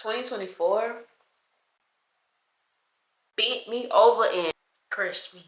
2024 bent me over and crushed me.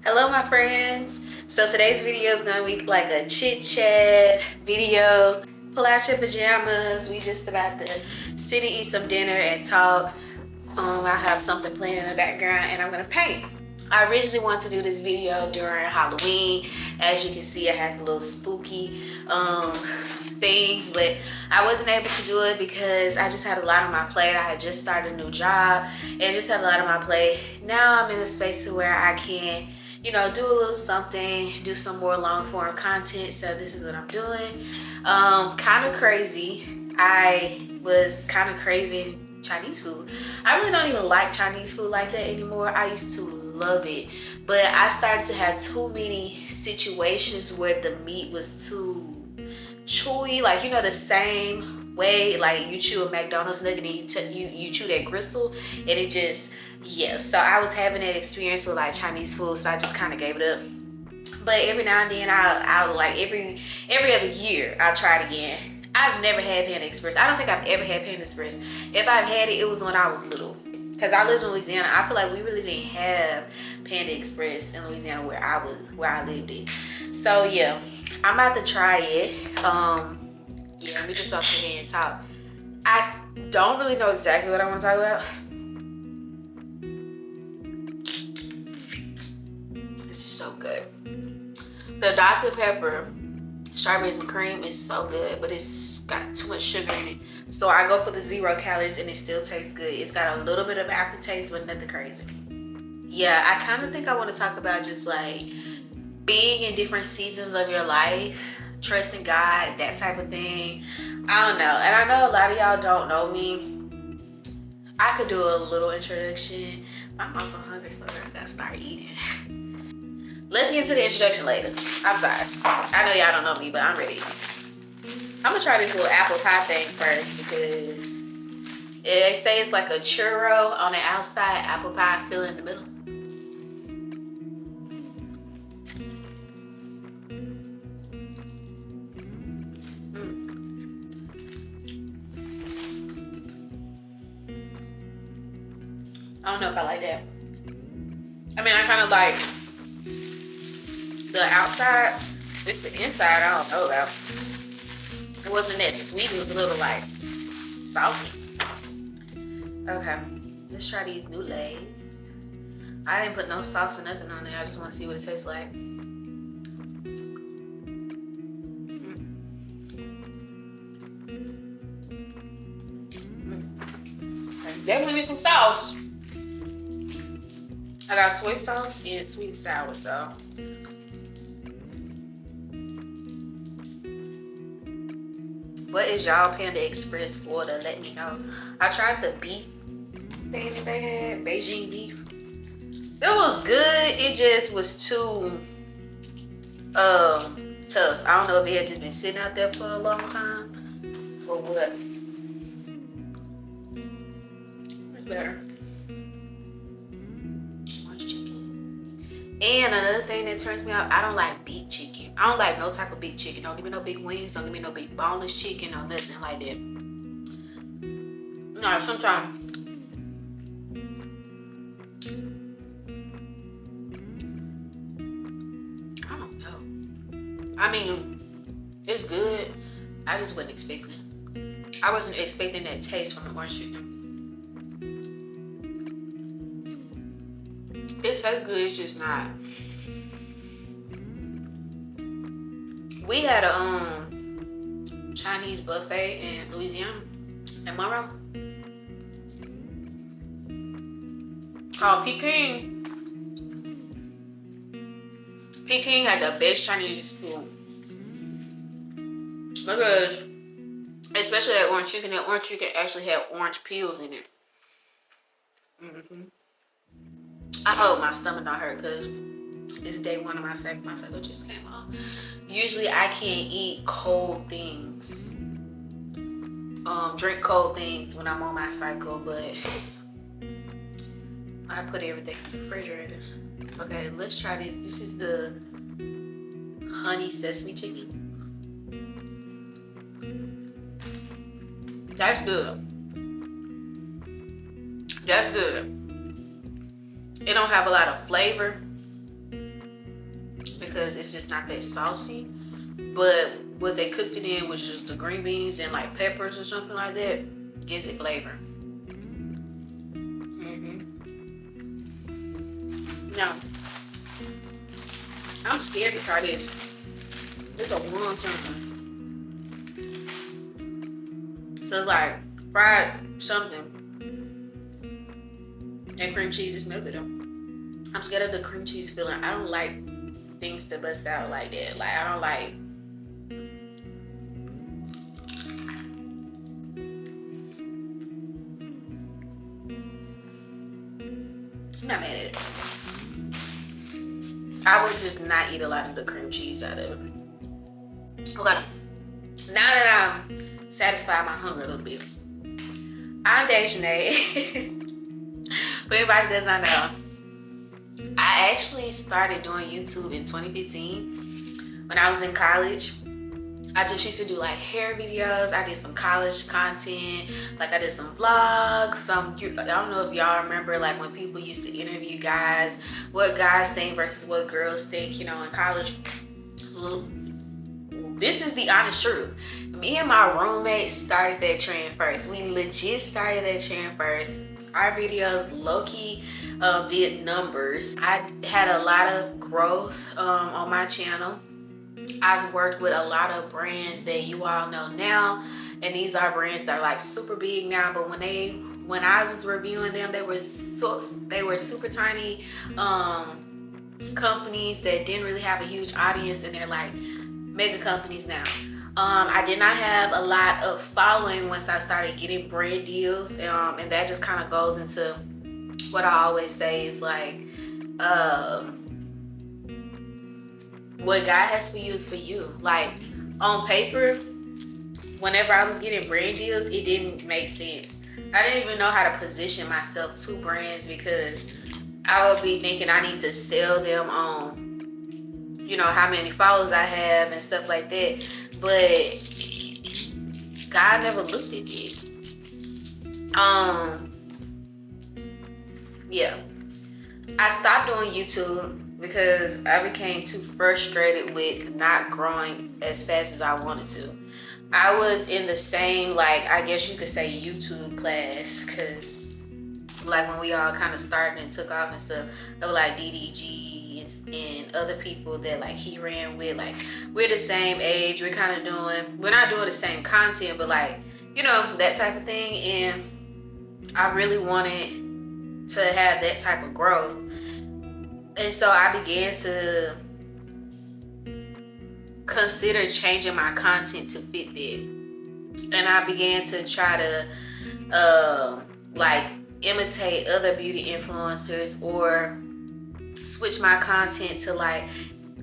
Hello my friends, so today's video is gonna be like a chit chat video. Pull out your pajamas, we just about to sit and eat some dinner and talk. I have something playing in the background and I'm gonna paint. I originally wanted to do this video during Halloween. As you can see, I had the little spooky things, but I wasn't able to do it because I just had a lot on my plate. I had just started a new job and just had a lot on my plate. Now I'm in a space to where I can, you know, do a little something, do some more long form content. So this is what I'm doing. Kind of crazy. I was kind of craving Chinese food. I really don't even like Chinese food like that anymore. I used to love it, but I started to have too many situations where the meat was too chewy, like, you know, the same way like you chew a McDonald's nugget and you chew that gristle, and it just, yeah. So I was having that experience with like Chinese food, so I just kind of gave it up. But every now and then I'll like every other year I'll try it again. I've never had Panda Express. I don't think I've ever had Panda Express. If I've had it, it was when I was little. Because I lived in Louisiana. I feel like we really didn't have Panda Express in Louisiana where I lived it. So yeah, I'm about to try it. Yeah, let me just go sit here and talk. I don't really know exactly what I want to talk about. This is so good. The Dr. Pepper strawberries and cream is so good, but it's got too much sugar in it. So I go for the 0 calories and it still tastes good. It's got a little bit of aftertaste, but nothing crazy. Yeah, I kind of think I want to talk about just like being in different seasons of your life, trusting God, that type of thing. I don't know. And I know a lot of y'all don't know me. I could do a little introduction. I'm also hungry, so I gotta start eating. Let's get into the introduction later. I'm sorry. I know y'all don't know me, but I'm ready. I'm gonna try this little apple pie thing first because they say it's like a churro on the outside, apple pie filling in the middle. I don't know if I like that. I mean, I kind of like the outside. It's the inside I don't know about. It wasn't that sweet. It was a little like salty. Okay, let's try these new Lays. I didn't put no sauce or nothing on there. I just want to see what it tastes like. Definitely need some sauce. I got soy sauce and sweet and sour, so. What is y'all Panda Express for? To let me know. I tried the beef thing that they had, Beijing beef. It was good. It just was too tough. I don't know if it had just been sitting out there for a long time or what. It's better. Orange chicken. And another thing that turns me out, I don't like big chicken. I don't like no type of big chicken. Don't give me no big wings. Don't give me no big boneless chicken or nothing like that. No, sometimes. I don't know. I mean, it's good. I just wasn't expecting. I wasn't expecting that taste from the orange chicken. It tastes good. It's just not. We had a Chinese buffet in Louisiana, in Monroe, called Peking. Peking had the best Chinese food because, especially that orange chicken actually had orange peels in it. I hope my stomach don't hurt because it's day one of my cycle. My cycle just came on. Usually I can't eat cold things, drink cold things when I'm on my cycle, but I put everything in the refrigerator. Okay, let's try this. This is the honey sesame chicken. That's good. That's good. It don't have a lot of flavor because it's just not that saucy. But what they cooked it in was just the green beans and like peppers or something like that. Gives it flavor. Now, I'm scared to try this. It's a long time. So it's like fried something. And cream cheese is no good though. I'm scared of the cream cheese feeling. I don't like things to bust out like that. Like I don't like. I'm not mad at it. I would just not eat a lot of the cream cheese out of it. Okay. Now that I'm satisfied my hunger a little bit, I'm Dejanay. For anybody who does not know, I actually started doing YouTube in 2015 when I was in college. I just used to do like hair videos. I did some college content. Like I did some vlogs. I don't know if y'all remember like when people used to interview guys, what guys think versus what girls think, you know, in college. This is the honest truth. Me and my roommate started that trend first. We legit started that trend first. Our videos low-key did numbers. I had a lot of growth on my channel. I've worked with a lot of brands that you all know now, and these are brands that are like super big now, but when I was reviewing them, they were super tiny companies that didn't really have a huge audience, and they're like mega companies now. I did not have a lot of following once I started getting brand deals, and that just kind of goes into what I always say is like, what God has for you is for you. Like on paper, whenever I was getting brand deals, it didn't make sense. I didn't even know how to position myself to brands because I would be thinking I need to sell them on, you know, how many followers I have and stuff like that. But God never looked at it. Yeah. I stopped doing YouTube because I became too frustrated with not growing as fast as I wanted to. I was in the same, like, I guess you could say YouTube class, because like when we all kind of started and took off and stuff, there were like DDG and other people that like he ran with, like we're the same age, we're not doing the same content, but like, you know, that type of thing. And I really wanted to have that type of growth, and so I began to consider changing my content to fit that. And I began to try to like imitate other beauty influencers or switch my content to like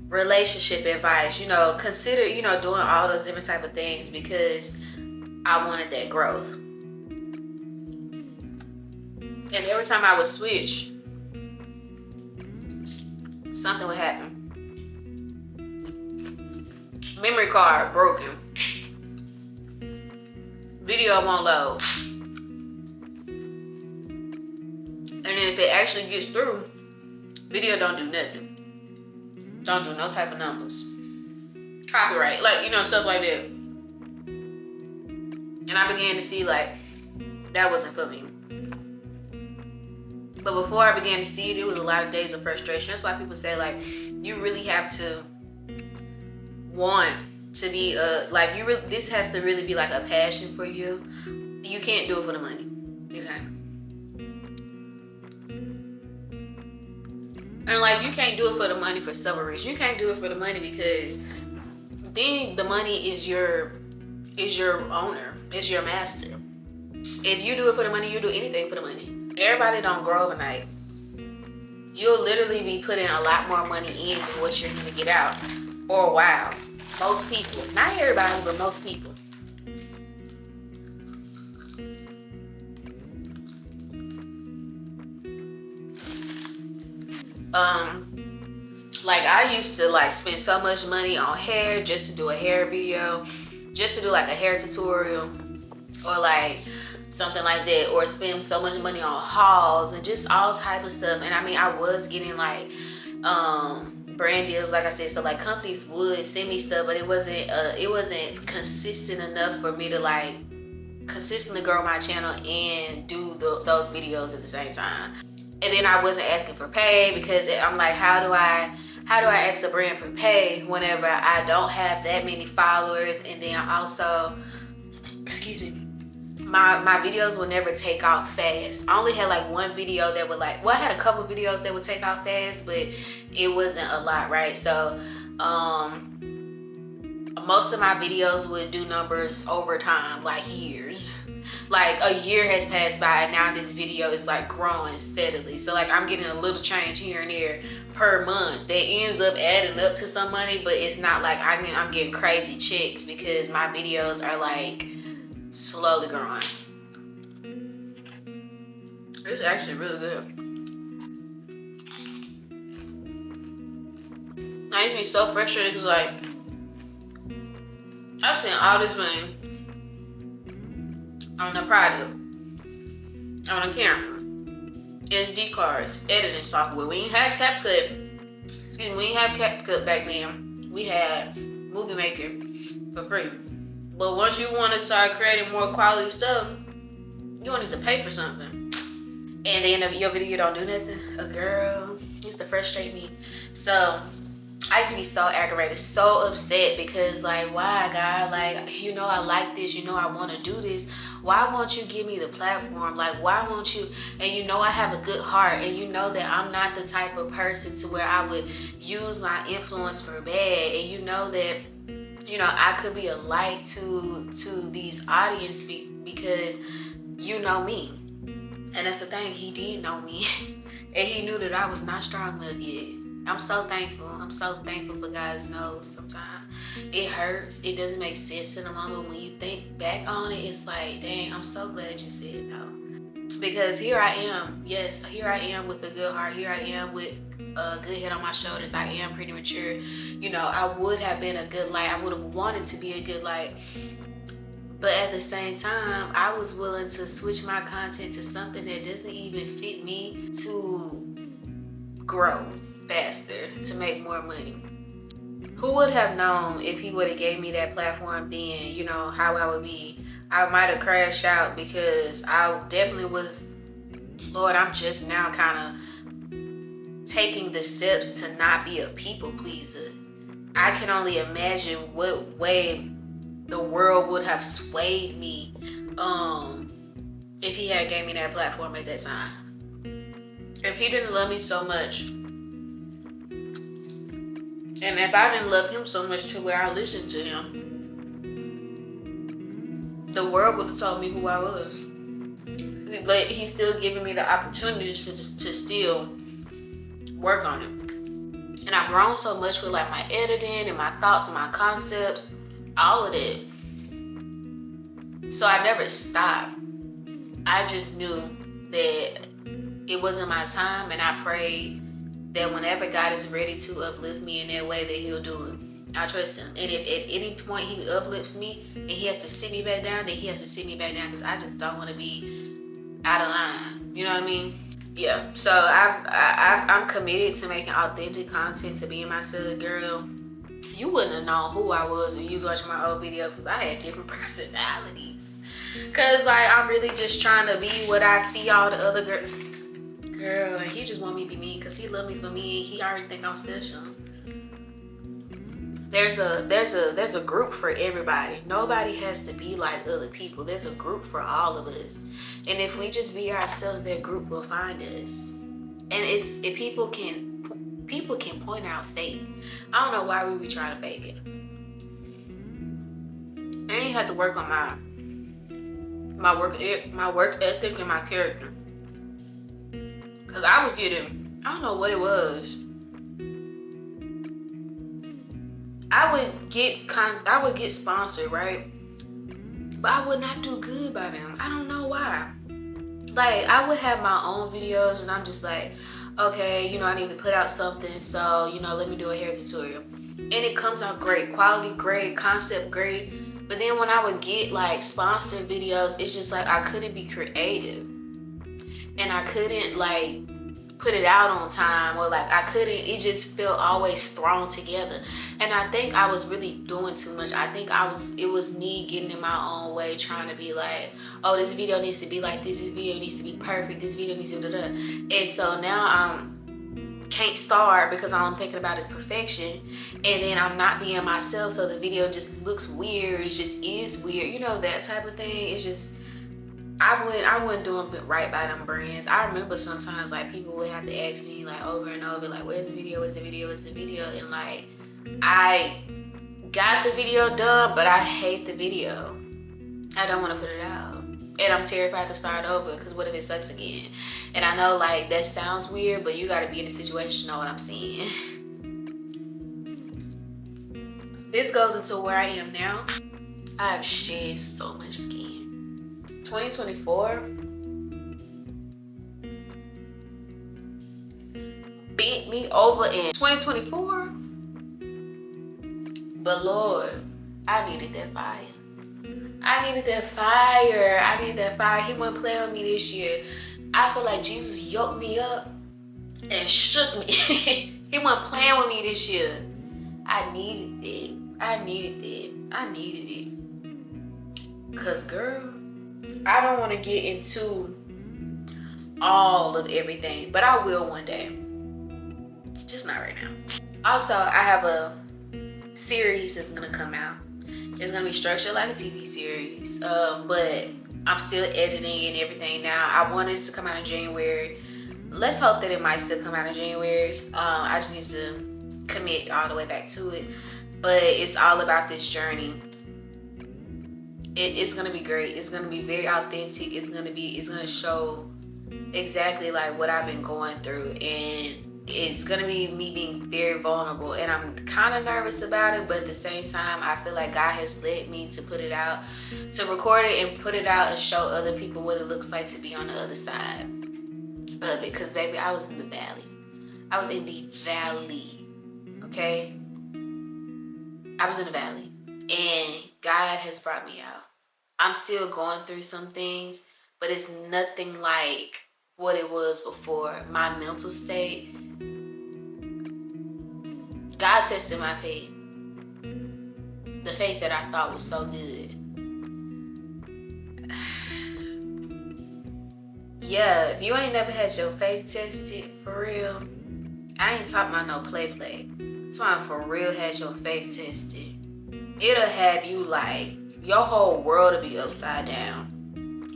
relationship advice, you know, consider, you know, doing all those different type of things because I wanted that growth. And every time I would switch, something would happen. Memory card broken. Video won't load. And then if it actually gets through, video don't do nothing. Don't do no type of numbers. Copyright, like, you know, stuff like that. And I began to see like that wasn't for me. But before I began to see it, it was a lot of days of frustration. That's why people say like you really have to want to be this has to really be like a passion for you. You can't do it for the money. Okay. And like you can't do it for the money for several reasons. You can't do it for the money because then the money is your owner, is your master. If you do it for the money, you do anything for the money. Everybody everybody don't grow overnight. You'll literally be putting a lot more money in than what you're gonna get out. For a while. Most people. Not everybody, but most people. Like I used to like spend so much money on hair just to do a hair video, just to do like a hair tutorial, or like something like that, or spend so much money on hauls and just all type of stuff. And I mean, I was getting like brand deals, like I said, so like companies would send me stuff, but it wasn't consistent enough for me to like consistently grow my channel and do those videos at the same time. And then I wasn't asking for pay, because I'm like, how do I ask a brand for pay whenever I don't have that many followers? And then also, excuse me, my videos will never take off fast. I only had like one video that would like, well, I had a couple videos that would take off fast, but it wasn't a lot, right? So most of my videos would do numbers over time, like years. Like a year has passed by and now this video is like growing steadily. So like I'm getting a little change here and there per month that ends up adding up to some money, but it's not like I'm getting crazy checks, because my videos are like slowly growing. It's actually really good. I used to be so frustrated because like I spent all this money on the product, on a camera, SD cards, editing software. We ain't had CapCut. Excuse me, we ain't have CapCut back then. We had Movie Maker for free. But once you want to start creating more quality stuff, you gonna need to pay for something. And then your video don't do nothing. A girl used to frustrate me. So I used to be so aggravated, so upset, because like, why, God? Like, you know I like this, you know I want to do this. Why won't you give me the platform? Like, why won't you? And you know I have a good heart, and you know that I'm not the type of person to where I would use my influence for bad. And you know that, you know, I could be a light to these audience because you know me. And that's the thing, he did know me. And he knew that I was not strong enough yet. I'm so thankful. I'm so thankful for God's knows. Sometimes it hurts. It doesn't make sense in the moment. When you think back on it, it's like, dang, I'm so glad you said no. Because here I am. Yes, here I am with a good heart. Here I am with a good head on my shoulders. I am pretty mature. You know, I would have been a good light. I would have wanted to be a good light. But at the same time, I was willing to switch my content to something that doesn't even fit me to grow faster, to make more money. Who would have known if he would have gave me that platform then, you know, how I would be? I might have crashed out, because I definitely was, Lord, I'm just now kind of taking the steps to not be a people pleaser. I can only imagine what way the world would have swayed me if he had gave me that platform at that time. If he didn't love me so much, and if I didn't love him so much to where I listened to him, the world would have told me who I was. But he's still giving me the opportunity to still work on it. And I've grown so much with like my editing and my thoughts and my concepts, all of it. So I never stopped. I just knew that it wasn't my time, and I prayed that whenever God is ready to uplift me in that way, that he'll do it. I trust him. And if at any point he uplifts me and he has to sit me back down, then he has to sit me back down, because I just don't want to be out of line. You know what I mean? Yeah. So I'm committed to making authentic content, to being myself, girl. You wouldn't have known who I was if you was watching my old videos, because I had different personalities. Because like I'm really just trying to be what I see all the other girls. Girl, and he just want me to be me because he love me for me. He already think I'm special. There's a group for everybody. Nobody has to be like other people. There's a group for all of us. And if we just be ourselves, that group will find us. And if people can point out fake. I don't know why we be trying to fake it. And you have to work on my work ethic and my character. Cause I was getting, I don't know what it was. I would get sponsored, right? But I would not do good by them. I don't know why. Like, I would have my own videos and I'm just like, okay, you know, I need to put out something, so, you know, let me do a hair tutorial. And it comes out great, quality great, concept great. But then when I would get like sponsored videos, it's just like I couldn't be creative. And I couldn't like put it out on time, or like I couldn't, it just felt always thrown together. And I think I was really doing too much. I think it was me getting in my own way, trying to be like, oh, this video needs to be like this video needs to be perfect, this video needs to be da-da. And so now I'm can't start because all I'm thinking about is perfection, and then I'm not being myself, so the video just looks weird. It just is weird, you know, that type of thing. It's just I wasn't doing right by them brands. I remember sometimes like people would have to ask me like over and over, like, where's the video, where's the video, where's the video? And like, I got the video done, but I hate the video. I don't want to put it out. And I'm terrified to start over, because what if it sucks again? And I know like that sounds weird, but you got to be in a situation to know what I'm saying. This goes into where I am now. I have shed so much skin. 2024 beat me over in 2024. But Lord, I needed that fire. I needed that fire. I needed that fire. He wasn't playing with me this year. I feel like Jesus yoked me up and shook me. He wasn't playing with me this year. I needed it. I needed it. I needed it. Cause girl, I don't want to get into all of everything, but I will one day. Just not right now. Also, I have a series that's gonna come out. It's gonna be structured like a TV series, but I'm still editing and everything now. I wanted it to come out in January. Let's hope that it might still come out in January. I just need to commit all the way back to it. But it's all about this journey. It's gonna be great. It's gonna be very authentic. It's gonna show exactly like what I've been going through, and it's gonna be me being very vulnerable. And I'm kind of nervous about it, but at the same time, I feel like God has led me to put it out, to record it and put it out and show other people what it looks like to be on the other side of it. Because baby, I was in the valley. I was in the valley. Okay, I was in the valley, and God has brought me out. I'm still going through some things, but it's nothing like what it was before. My mental state, God tested my faith. The faith that I thought was so good. Yeah, if you ain't never had your faith tested, for real, I ain't talking about no play. That's why I for real had your faith tested. It'll have you like, your whole world will be upside down.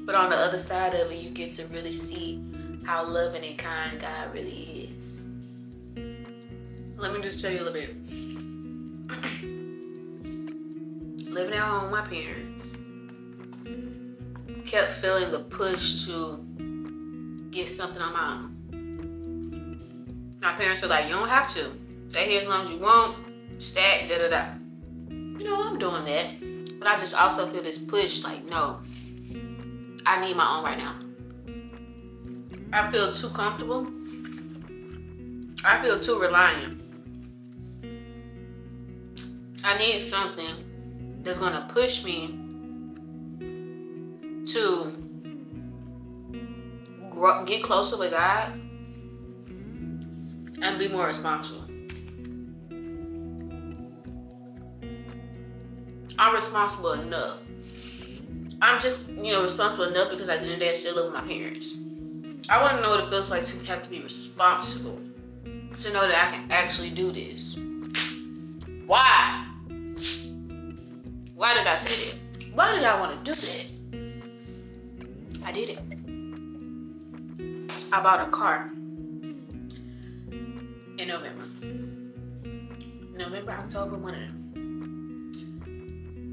But on the other side of it, you get to really see how loving and kind God really is. Let me just tell you a little bit. Living at home with my parents, kept feeling the push to get something on my own. My parents are like, you don't have to. Stay here as long as you want. Stack, da-da-da. You know, I'm doing that. But I just also feel this push, like, no, I need my own right now. I feel too comfortable. I feel too reliant. I need something that's gonna push me to get closer with God and be more responsible. I'm responsible enough. I'm just, responsible enough because at the end of the day, I still live with my parents. I want to know what it feels like to have to be responsible, to know that I can actually do this. Why? Why did I say that? Why did I want to do that? I did it. I bought a car in November, October, one of them.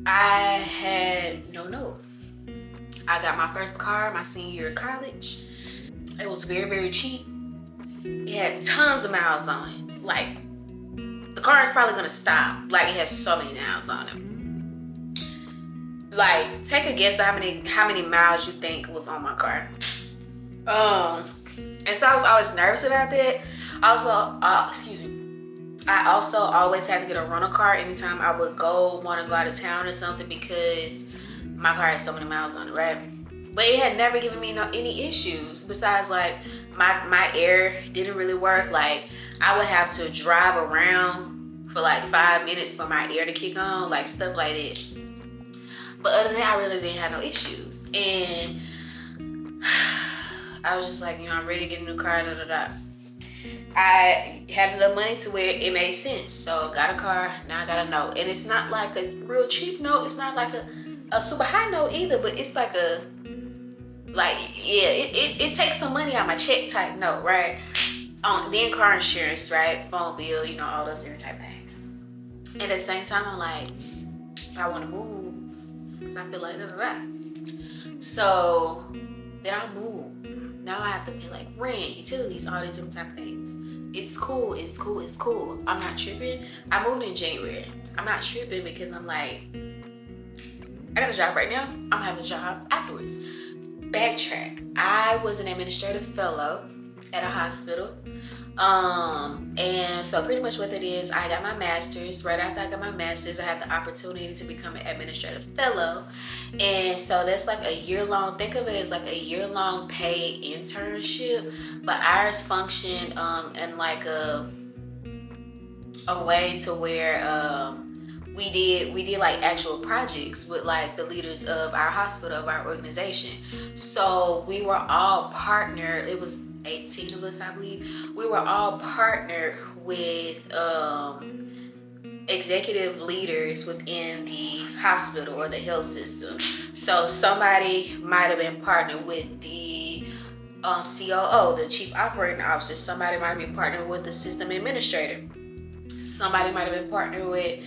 I had no note. I got my first car my senior year of college. It was very, very cheap. It had tons of miles on it. Like, the car is probably gonna stop. Like, it has so many miles on it. Like, take a guess at how many miles you think was on my car. And so I was always nervous about that. Also, I also always had to get a rental car anytime I would want to go out of town or something, because my car has so many miles on it, right? But it had never given me any issues besides, like, my air didn't really work. Like, I would have to drive around for like 5 minutes for my air to kick on, like stuff like that. But other than that, I really didn't have no issues. And I was just like, I'm ready to get a new car, I had enough money to where it made sense. So got a car, now I got a note. And it's not like a real cheap note. It's not like a super high note either, but it's like it takes some money out of my check type note, right? Then car insurance, right? Phone bill, all those different type things. And at the same time, I'm like, I want to move because I feel like So then I move. Now I have to pay like rent, utilities, all these different type of things. It's cool. I'm not tripping. I moved in January. I'm not tripping because I'm like, I got a job right now. I'm gonna have a job afterwards. Backtrack. I was an administrative fellow at a hospital. And so pretty much what it is, I got my master's. Right after I got my master's, I had the opportunity to become an administrative fellow. And so that's like a year-long, think of it as like a year-long paid internship, but ours functioned in like a way to where we did like actual projects with like the leaders of our hospital, of our organization. So we were all partnered. It was 18 of us, I believe. We were all partnered with executive leaders within the hospital or the health system. So somebody might have been partnered with the COO, the chief operating officer. Somebody might have been partnered with the system administrator. Somebody might have been partnered with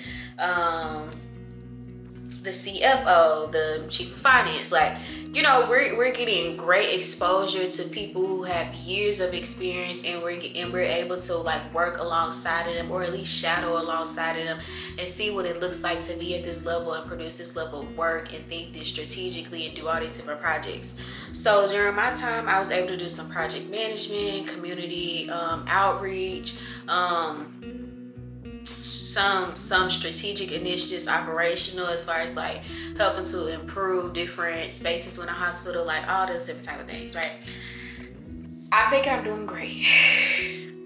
the CFO, the chief of finance. Like, we're getting great exposure to people who have years of experience, and we're able to like work alongside of them, or at least shadow alongside of them, and see what it looks like to be at this level and produce this level of work and think this strategically and do all these different projects. So during my time, I was able to do some project management, community outreach, some strategic initiatives, operational, as far as like helping to improve different spaces within a hospital, like all those different type of things, right? I think I'm doing great.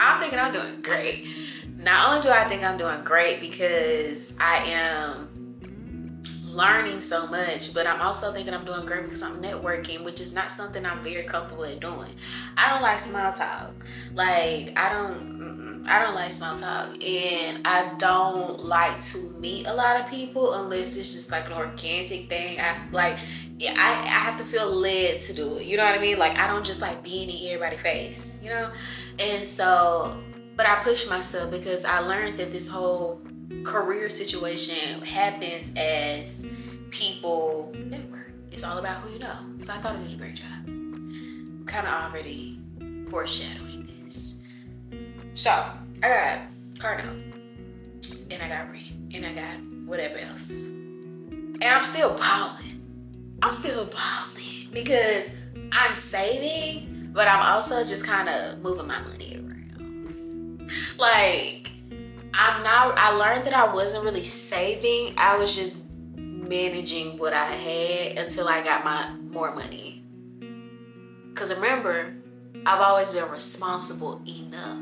I'm thinking I'm doing great. Not only do I think I'm doing great because I am learning so much, but I'm also thinking I'm doing great because I'm networking, which is not something I'm very comfortable at doing. I don't like small talk. Like, I don't like small talk, and I don't like to meet a lot of people unless it's just like an organic thing. I have to feel led to do it. You know what I mean? Like, I don't just like being in everybody's face, And so, but I push myself because I learned that this whole career situation happens as people network. It's all about who you know. So I thought I did a great job. I'm kind of already foreshadowing this. So I got car note, and I got rent, and I got whatever else, and I'm still balling. Because I'm saving, but I'm also just kind of moving my money around. Like, I learned that I wasn't really saving. I was just managing what I had until I got more money. Because remember, I've always been responsible enough.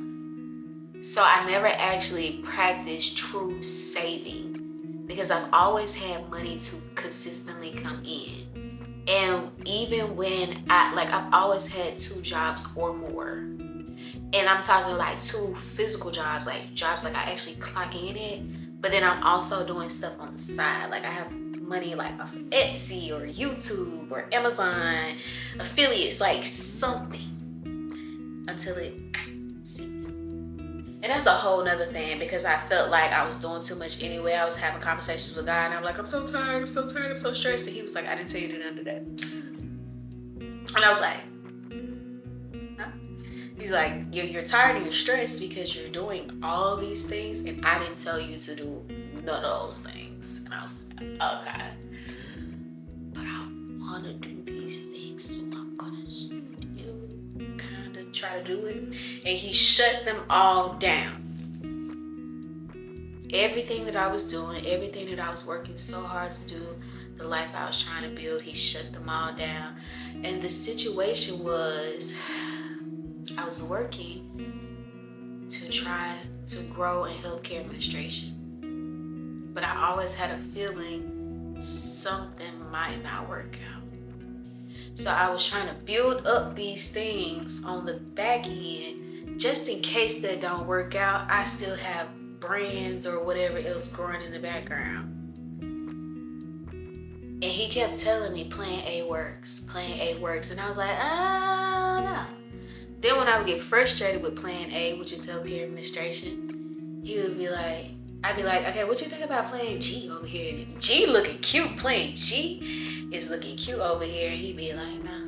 So I never actually practiced true saving because I've always had money to consistently come in. And even when I've always had 2 jobs or more. And I'm talking like 2 physical jobs, like jobs like I actually clock in it, but then I'm also doing stuff on the side. Like, I have money like off of Etsy or YouTube or Amazon, affiliates, like something, until it ceased. And that's a whole nother thing, because I felt like I was doing too much anyway. I was having conversations with God, and I'm like, I'm so tired, I'm so stressed. And he was like, I didn't tell you to do none of that. And I was like, huh? He's like, you're tired and you're stressed because you're doing all these things and I didn't tell you to do none of those things. And I was like, oh God. But I want to do these things, so I'm going to still kind of try to do it. And he shut them all down. Everything that I was doing, everything that I was working so hard to do, the life I was trying to build, he shut them all down. And the situation was, I was working to try to grow in healthcare administration. But I always had a feeling something might not work out. So I was trying to build up these things on the back end, just in case that don't work out, I still have brands or whatever else growing in the background. And he kept telling me plan A works, plan A works. And I was like, no. Then when I would get frustrated with plan A, which is healthcare administration, he would be like, I'd be like, okay, what you think about playing G over here? G looking cute, playing G is looking cute over here. And he'd be like, nah,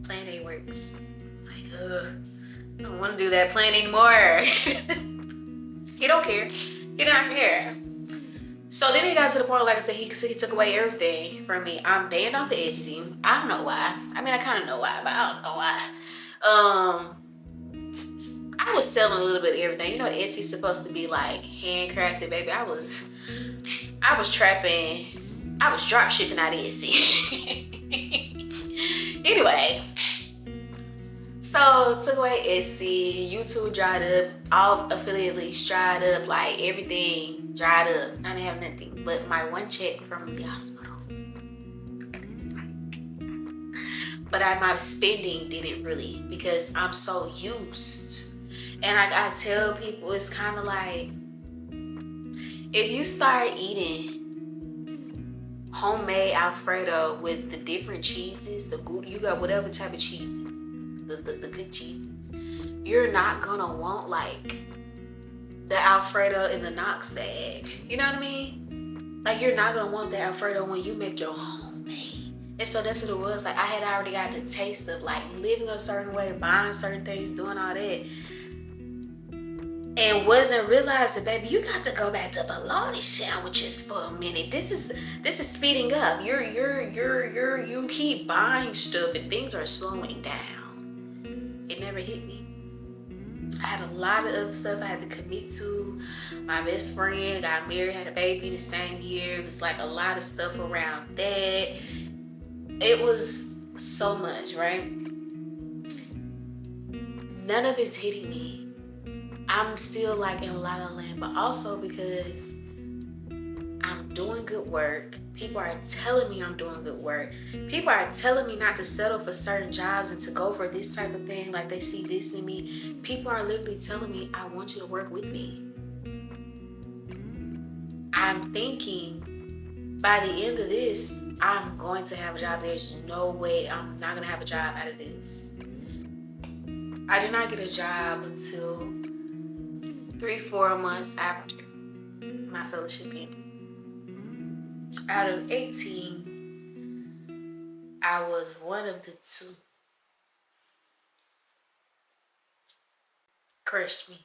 plan A works. Like, I don't want to do that plan anymore. He don't care. He don't care. So then he got to the point, like I said, he took away everything from me. I'm banned off of Etsy. I don't know why. I mean, I kind of know why, but I don't know why. I was selling a little bit of everything. You know, Etsy's supposed to be like handcrafted, baby. I was trapping. I was drop shipping out of Etsy. Anyway, so took away Etsy. YouTube dried up. All affiliate links dried up. Like everything dried up. I didn't have nothing but my one check from the hospital. But my spending didn't really, because I'm so used. And I tell people, it's kind of like, if you start eating homemade Alfredo with the different cheeses, you got whatever type of cheeses, the good cheeses, you're not gonna want like the Alfredo in the Knox bag. You know what I mean? Like, you're not gonna want the Alfredo when you make your homemade. And so that's what it was. Like, I had already got the taste of like living a certain way, buying certain things, doing all that, and wasn't realizing, baby, you got to go back to bologna sandwiches for a minute. This is speeding up. You keep buying stuff and things are slowing down. It never hit me. I had a lot of other stuff I had to commit to. My best friend got married, had a baby in the same year. It was like a lot of stuff around that. It was so much, right? None of it's hitting me. I'm still like in La La Land, but also because I'm doing good work. People are telling me I'm doing good work. People are telling me not to settle for certain jobs and to go for this type of thing. Like, they see this in me. People are literally telling me, I want you to work with me. I'm thinking by the end of this, I'm going to have a job. There's no way I'm not going to have a job out of this. I did not get a job until 3-4 months after my fellowship ended. Out of 18, I was one of the 2. Crushed me.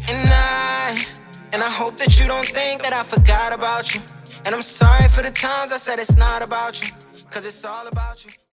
And I hope that you don't think that I forgot about you. And I'm sorry for the times I said it's not about you, 'cause it's all about you.